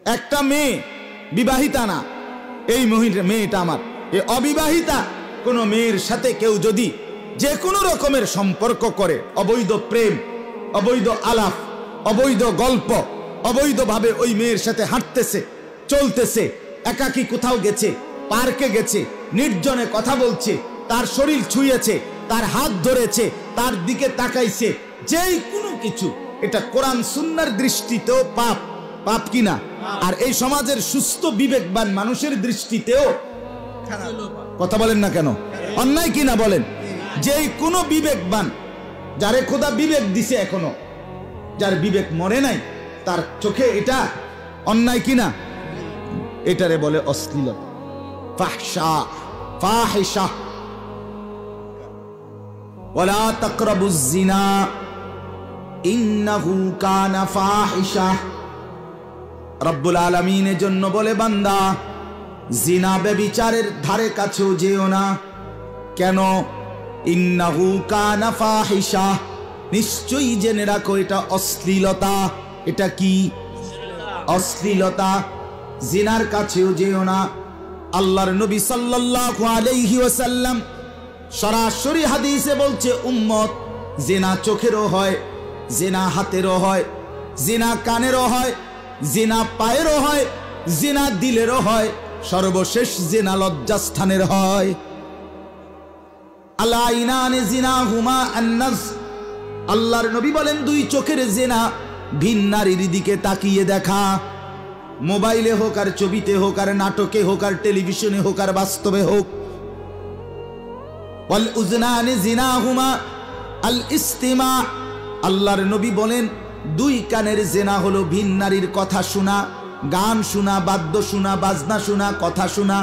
একটা মেয়ে বিবাহিতা না, এই মেয়েটা আমার, এই অবিবাহিতা কোনো মেয়ের সাথে কেউ যদি যে কোনো রকমের সম্পর্ক করে, অবৈধ প্রেম, অবৈধ আলাপ, অবৈধ গল্প, অবৈধভাবে ওই মেয়ের সাথে হাঁটতেছে, চলতেছে, একাকী কোথাও গেছে, পার্কে গেছে, নির্জনে কথা বলছে, তার শরীর ছুঁয়েছে, তার হাত ধরেছে, তার দিকে তাকাইছে, যেই কোনো কিছু, এটা কোরআন সুন্নাহর দৃষ্টিতেও পাপ। পাপ কিনা? আর এই সমাজের সুস্থ বিবেকবান মানুষের দৃষ্টিতেও কথা বলেন না কেন, অন্যায় কিনা বলেন? যেই কোনো বিবেকবান, যারে খোদা বিবেক দিছে, এখনো যার বিবেক মরে নাই, তার চোখে এটা অন্যায় কিনা? এটারে বলে অশ্লীলতা, ফাহশা, ফাহিশা। ওয়ালা তাকরাবুজ জিনা ইন্নাহু কানা ফাহিশা। রব্বুল আলামিনের জন্য বলে, বান্দা জিনা ব্যভিচারের ধারে কাছেও যেও না। কেন? ইন্নাহু কানা ফাহিশা, নিশ্চয়ই জেনে রাখো এটা অশ্লীলতা। এটা কি? অশ্লীলতা। জিনার কাছেও যেও না। আল্লাহর নবী সাল্লাল্লাহু আলাইহি ওয়াসাল্লাম সরাসরি হাদিসে বলছে, উম্মত, জিনা চোখেরও হয়, জিনা হাতেরও হয়, জিনা কানেরও হয়, জিনা পায়েরও হয়, জিনা দিলেরও হয়, সর্বশেষ জিনা লজ্জাস্থানের হয়। আলা ইনানে জিনাহুমা আন-নাজ। আল্লাহর নবী বলেন, দুই চোখের জিনা, ভিন নারীর দিকে তাকিয়ে দেখা, মোবাইলে হোক আর ছবিতে হোক আর নাটকে হোক আর টেলিভিশনে হোক আর বাস্তবে হোক। ওয়াল উযনানি জিনাহুমা আল ইস্তিমা। আল্লাহর নবী বলেন, দুই কানের জিনা হলো ভিন নারীর কথা শোনা, গান শোনা, বাদ্য শোনা, বাজনা শোনা, কথা শোনা।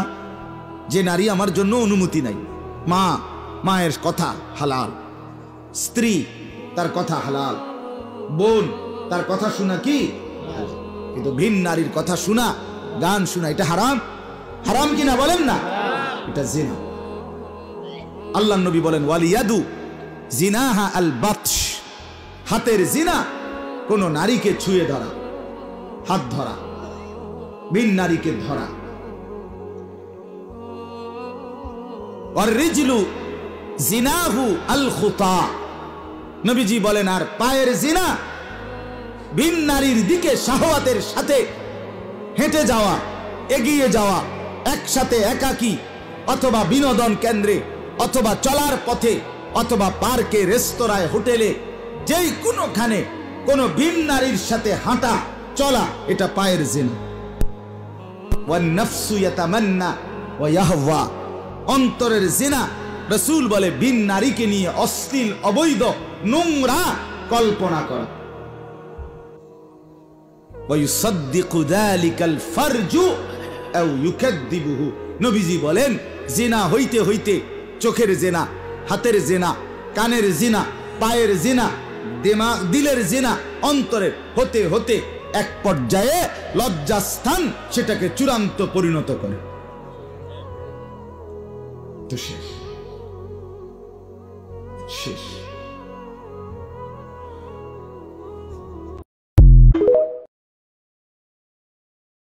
যে নারী আমার জন্য অনুমতি নাই, মা, মায়ের কথা হালাল, স্ত্রী তার কথা হালাল, বোন তার কথা শোনা কি, কিন্তু ভিন নারীর কথা শোনা, গান শোনা, এটা হারাম। হারাম কিনা বলেন না? এটা জিনা। আল্লাহর নবী বলেন, ওয়ালিয়াদু জিনাহা আল বাতশ। হাতের জিনা কোন নারীকে ছুঁয়ে ধরা, হাত ধরা, ভিন নারীকে ধরা। আর রিজলু জিনাহু আল খুতা। নবীজি বলেন, আর পায়ের জিনা ভিন নারীর দিকে শাহওয়াতের সাথে হেঁটে যাওয়া, এগিয়ে যাওয়া, একসাথে একাকী অথবা বিনোদন কেন্দ্রে অথবা চলার পথে অথবা পার্কে, রেস্তোরাঁয়, হোটেলে, যেই কোনোখানে কোনো ভিন নারীর সাথে হাঁটা চলা, এটা পায়ের জিনা। ওয়ান নাফসু ইয়াতামান্না ওয়া ইয়াহওয়া। অন্তরের জিনা, রাসূল বলে, ভিন নারীকে নিয়ে অশ্লীল, অবৈধ, নোংরা কল্পনা করা। ওয়া ইউসাদ্দিকু যালিকাল ফারজু আও ইউকাদ্দিবুহু। নবীজি বলেন, জিনা হইতে হইতে চোখের জিনা, হাতের জিনা, কানের জিনা, পায়ের জিনা, দিলের জিনা, অন্তরের হতে হতে এক পর্যায়ে লজ্জাস্থান সেটাকে চূড়ান্ত পরিণত করে। তো শেষ।